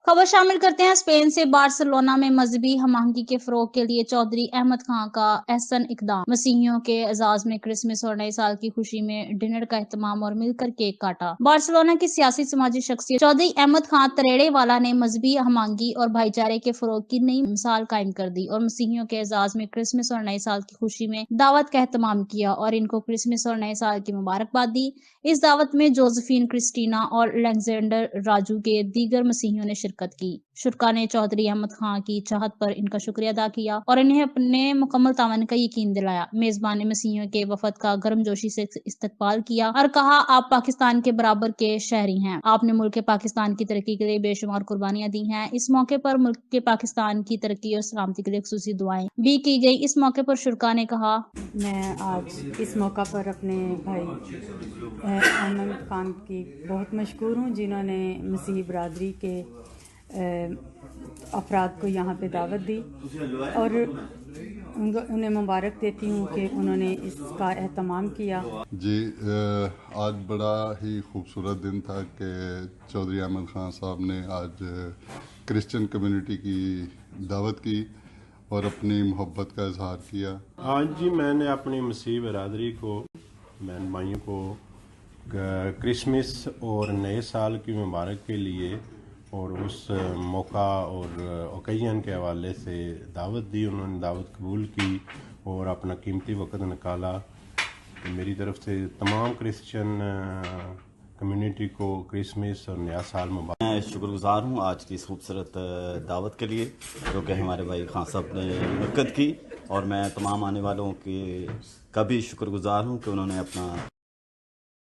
खबर शामिल करते हैं स्पेन से। बार्सिलोना में मजहबी हम आहंगी के फरोग के लिए चौधरी अहमद खां का एहसन इकदाम। मसीहियों के एजाज में क्रिसमस और नए साल की खुशी में डिनर का एहतमाम और मिलकर केक काटा। बार्सिलोना की सियासी समाजी शख्सियत चौधरी अहमद खां तरेड़े वाला ने मजहबी हम आहंगी और भाईचारे के फरोग की नई मिसाल कायम कर दी और मसीहियों के एजाज में क्रिसमस और नए साल की खुशी में दावत का एहतमाम किया और इनको क्रिसमस और नए साल की मुबारकबाद दी। इस दावत में जोसेफिन, क्रिस्टीना और अलेक्जेंडर राजू के दीगर मसीहियों ने शिरकत की। शुरका ने चौधरी अहमद खां की चाहत पर इनका शुक्रिया अदा किया और इन्हें अपने मुकम्मल तावन का यकीन दिलाया। मेजबान ने मसीहियों के वफद का गर्मजोशी से इस्तकबाल किया और कहा, आप पाकिस्तान के बराबर के शहरी हैं। आपने मुल्क पाकिस्तान की तरक्की के लिए बेशुमार कुर्बानियां दी हैं। इस मौके पर मुल्क के पाकिस्तान की तरक्की और सलामती के लिए खुसूसी दुआएं भी की गई। इस मौके पर शुरका ने कहा, मैं आज इस मौका पर अपने भाई अहमद खान की बहुत मशहूर हूँ, जिन्होंने मसीही बरादरी के अफराद को यहाँ पे दावत दी और उन्हें मुबारक देती हूँ कि उन्होंने इसका एहतमाम किया। जी, आज बड़ा ही खूबसूरत दिन था कि चौधरी अहमद खान साहब ने आज क्रिश्चियन कम्युनिटी की दावत की और अपनी मोहब्बत का इजहार किया। आज जी मैंने अपनी मसीह बरादरी को, बहन भाइयों को क्रिसमस और नए साल की मुबारक के लिए और उस मौका और ओकेजन के हवाले से दावत दी। उन्होंने दावत कबूल की और अपना कीमती वक्त निकाला। मेरी तरफ से तमाम क्रिश्चियन कम्युनिटी को क्रिसमस और नया साल मुबारक। मैं शुक्रगुजार हूँ आज की इस खूबसूरत दावत के लिए जो कि हमारे भाई खान साहब ने मुनक्कद की और मैं तमाम आने वालों के का भी शुक्रगुजार हूँ कि उन्होंने अपना